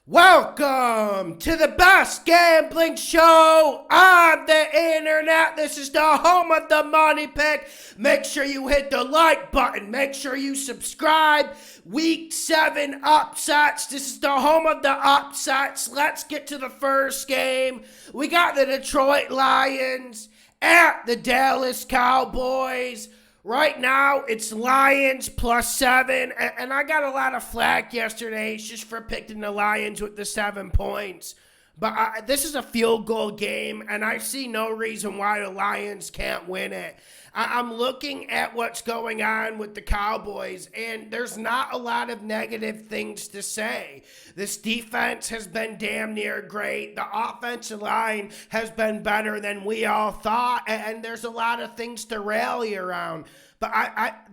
Welcome to the best gambling show on the internet. This is the home of the money pick. Make sure you hit the like button. Make sure you subscribe. Week 7 upsets. This is the home of the upsets. Let's get to the first game. We got the Detroit Lions at the Dallas Cowboys. Right now, it's Lions +7, and I got a lot of flack yesterday just for picking the Lions with the 7 points. But this is a field goal game, and I see no reason why the Lions can't win it. I'm looking at what's going on with the Cowboys, and there's not a lot of negative things to say. This defense has been damn near great. The offensive line has been better than we all thought, and there's a lot of things to rally around. But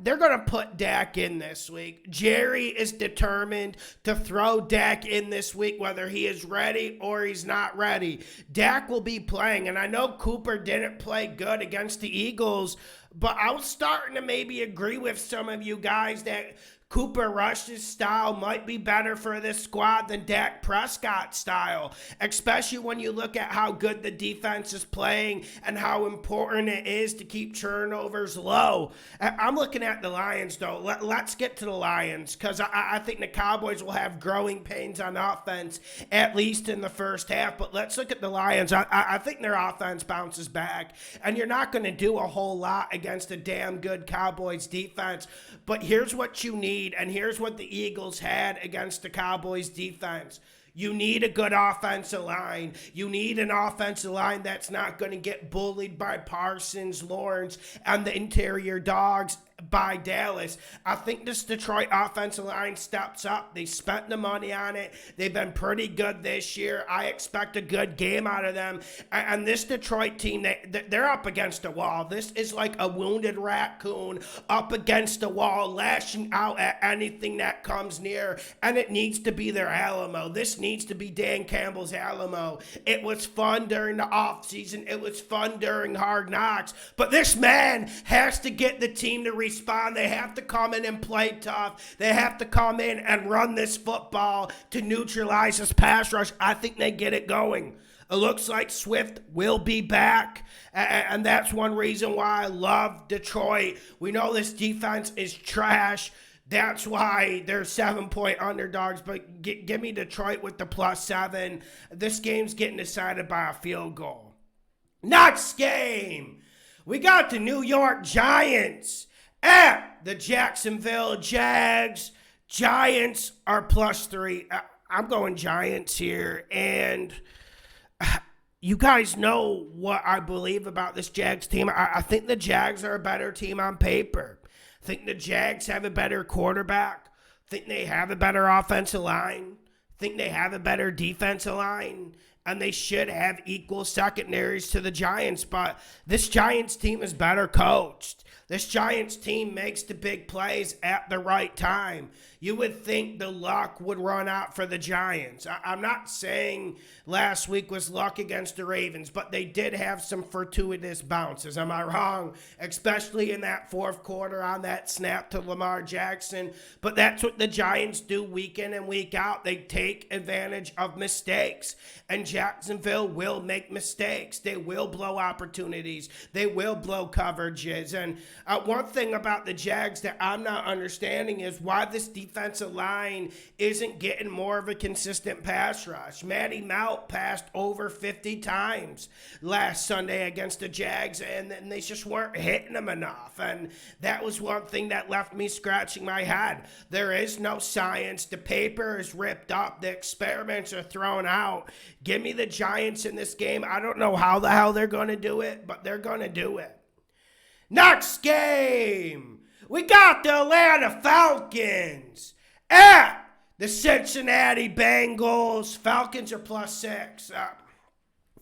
they're going to put Dak in this week. Jerry is determined to throw Dak in this week, whether he is ready or he's not ready. Dak will be playing, and I know Cooper didn't play good against the Eagles, but I was starting to maybe agree with some of you guys that Cooper Rush's style might be better for this squad than Dak Prescott's style, especially when you look at how good the defense is playing and how important it is to keep turnovers low. I'm looking at the Lions, though. Let's get to the Lions, because I think the Cowboys will have growing pains on offense, at least in the first half. But let's look at the Lions. I think their offense bounces back, and you're not going to do a whole lot against a damn good Cowboys defense. But here's what you need. And here's what the Eagles had against the Cowboys defense. You need a good offensive line. You need an offensive line that's not going to get bullied by Parsons, Lawrence, and the interior dogs by Dallas. I think this Detroit offensive line steps up. They spent the money on it. They've been pretty good this year. I expect a good game out of them. And this Detroit team, they're up against a wall. This is like a wounded raccoon up against a wall, lashing out at anything that comes near. And it needs to be their Alamo. This needs to be Dan Campbell's Alamo. It was fun during the offseason. It was fun during Hard Knocks. But this man has to get the team to respond. They have to come in and play tough. They have to come in and run this football to neutralize this pass rush. I think they get it going. It looks like Swift will be back, and that's one reason why I love Detroit. We know this defense is trash. That's why they're 7-point underdogs, but give me Detroit with the +7. This game's getting decided by a field goal. Next game, we got the New York Giants at the Jacksonville Jags. Giants are +3. I'm going Giants here, and you guys know what I believe about this Jags team. I think the Jags are a better team on paper. I think the Jags have a better quarterback. I think they have a better offensive line. I think they have a better defensive line. And they should have equal secondaries to the Giants. But this Giants team is better coached. This Giants team makes the big plays at the right time. You would think the luck would run out for the Giants. I'm not saying last week was luck against the Ravens, but they did have some fortuitous bounces. Am I wrong? Especially in that fourth quarter on that snap to Lamar Jackson. But that's what the Giants do week in and week out. They take advantage of mistakes. And Jacksonville will make mistakes. They will blow opportunities. They will blow coverages. And one thing about the Jags that I'm not understanding is why this defensive line isn't getting more of a consistent pass rush. Matty Mount passed over 50 times last Sunday against the Jags, and they just weren't hitting them enough. And that was one thing that left me scratching my head. There is no science. The paper is ripped up. The experiments are thrown out. Give me the Giants in this game. I don't know how the hell they're going to do it, but they're going to do it. Next game, we got the Atlanta Falcons at the Cincinnati Bengals. Falcons are +6.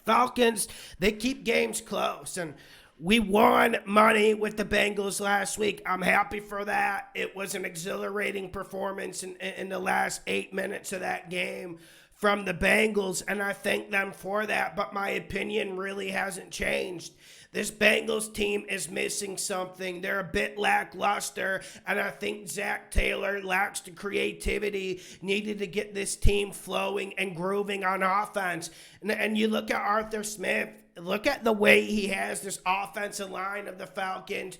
Falcons, they keep games close. And We won money with the Bengals last week. I'm happy for that. It was an exhilarating performance in the last 8 minutes of that game from the Bengals, and I thank them for that, but my opinion really hasn't changed. This Bengals team is missing something. They're a bit lackluster, and I think Zach Taylor lacks the creativity needed to get this team flowing and grooving on offense. And you look at Arthur Smith, look at the way he has this offensive line of the Falcons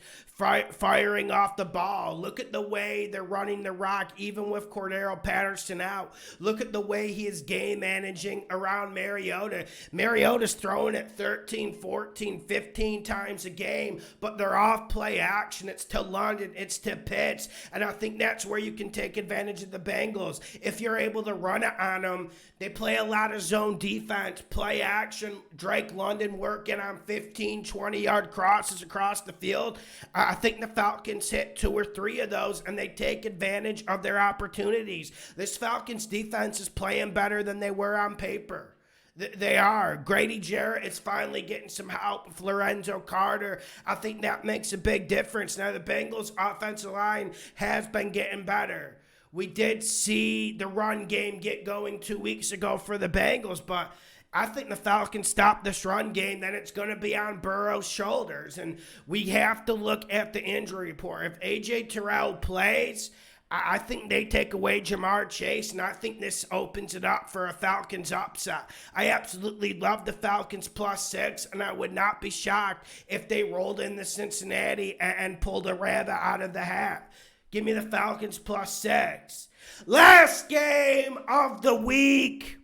firing off the ball. Look at the way they're running the rock, even with Cordero Patterson out. Look at the way he is game managing around Mariota. Mariota's throwing it 13, 14, 15 times a game, but they're off play action. It's to London, it's to Pitts, and I think that's where you can take advantage of the Bengals. If you're able to run it on them, they play a lot of zone defense, play action, Drake London working on 15, 20-yard crosses across the field. I think the Falcons hit 2 or 3 of those, and they take advantage of their opportunities. This Falcons defense is playing better than they were on paper. They are. Grady Jarrett is finally getting some help with Lorenzo Carter. I think that makes a big difference. Now, the Bengals' offensive line has been getting better. We did see the run game get going 2 weeks ago for the Bengals, but I think the Falcons stop this run game, then it's going to be on Burrow's shoulders. And we have to look at the injury report. If A.J. Terrell plays, I think they take away Jamar Chase, and I think this opens it up for a Falcons upset. I absolutely love the Falcons +6, and I would not be shocked if they rolled into Cincinnati and pulled a rabbit out of the hat. Give me the Falcons +6. Last game of the week.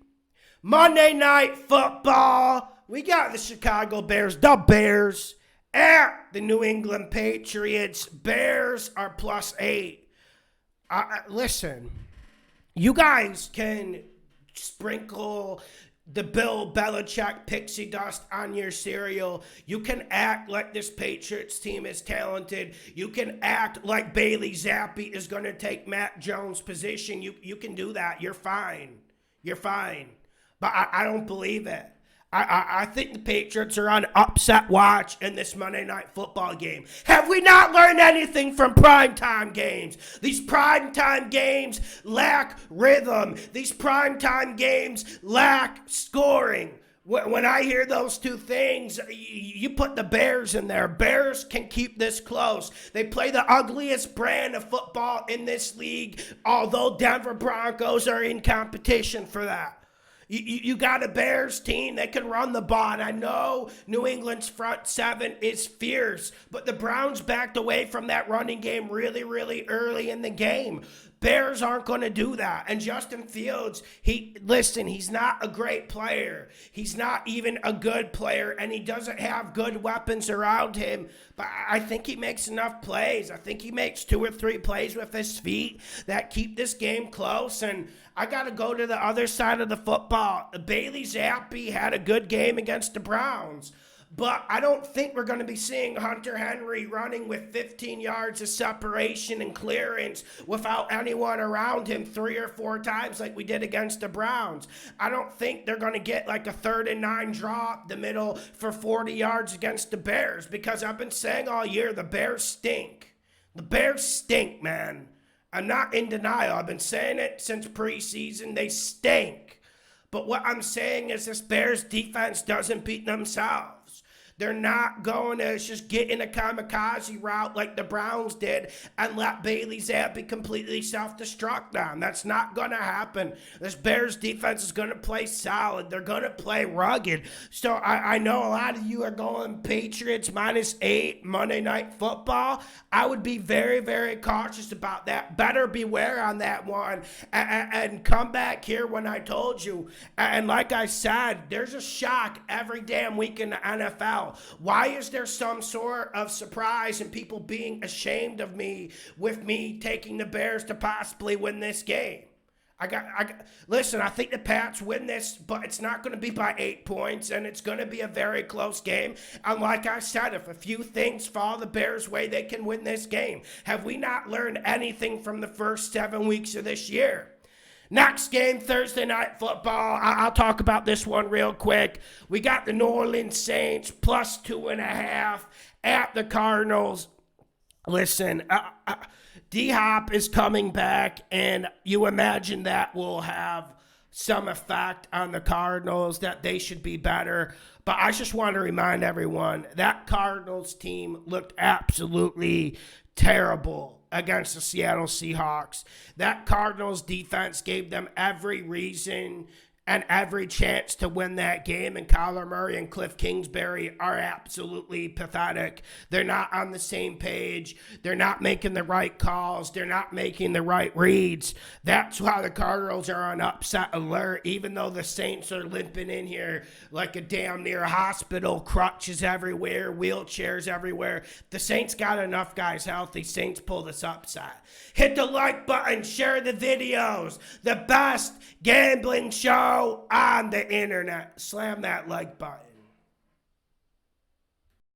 Monday Night Football. We got the Chicago Bears, the Bears, at the New England Patriots. Bears are +8. Listen, you guys can sprinkle the Bill Belichick pixie dust on your cereal. You can act like this Patriots team is talented. You can act like Bailey Zappi is going to take Matt Jones' position. You can do that. You're fine. You're fine. But I don't believe it. I think the Patriots are on upset watch in this Monday Night Football game. Have we not learned anything from primetime games? These primetime games lack rhythm. These primetime games lack scoring. When I hear those two things, you put the Bears in there. Bears can keep this close. They play the ugliest brand of football in this league, although Denver Broncos are in competition for that. You got a Bears team that can run the ball, and I know New England's front seven is fierce, but the Browns backed away from that running game really, really early in the game. Bears aren't going to do that. And Justin Fields, he's not a great player. He's not even a good player, and he doesn't have good weapons around him. But I think he makes enough plays. I think he makes 2 or 3 plays with his feet that keep this game close. And I got to go to the other side of the football. Bailey Zappi had a good game against the Browns. But I don't think we're going to be seeing Hunter Henry running with 15 yards of separation and clearance without anyone around him 3 or 4 times like we did against the Browns. I don't think they're going to get like a 3rd and 9 draw up the middle for 40 yards against the Bears, because I've been saying all year the Bears stink. The Bears stink, man. I'm not in denial. I've been saying it since preseason. They stink. But what I'm saying is this Bears defense doesn't beat themselves. They're not going to just get in a kamikaze route like the Browns did and let Bailey Zappi completely self-destruct them. That's not going to happen. This Bears defense is going to play solid. They're going to play rugged. So I know a lot of you are going Patriots -8 Monday Night Football. I would be very, very cautious about that. Better beware on that one and come back here when I told you. And like I said, there's a shock every damn week in the NFL. Why is there some sort of surprise and people being ashamed of me with me taking the Bears to possibly win this game? Listen, I think the Pats win this, but it's not going to be by 8 points, and it's going to be a very close game. And like I said, if a few things fall the Bears' way, they can win this game. Have we not learned anything from the first 7 weeks of this year? Next game, Thursday Night Football. I'll talk about this one real quick. We got the New Orleans Saints plus 2.5 at the Cardinals. Listen, D-Hop is coming back, and you imagine that will have some effect on the Cardinals, that they should be better. But I just want to remind everyone, that Cardinals team looked absolutely terrible against the Seattle Seahawks. That Cardinals defense gave them every reason and every chance to win that game, and Kyler Murray and Cliff Kingsbury are absolutely pathetic. They're not on the same page. They're not making the right calls. They're not making the right reads. That's why the Cardinals are on upset alert, even though the Saints are limping in here like a damn near hospital, crutches everywhere, wheelchairs everywhere. The Saints got enough guys healthy. Saints pull this upset. Hit the like button, share the videos. The best gambling show on the internet. Slam that like button.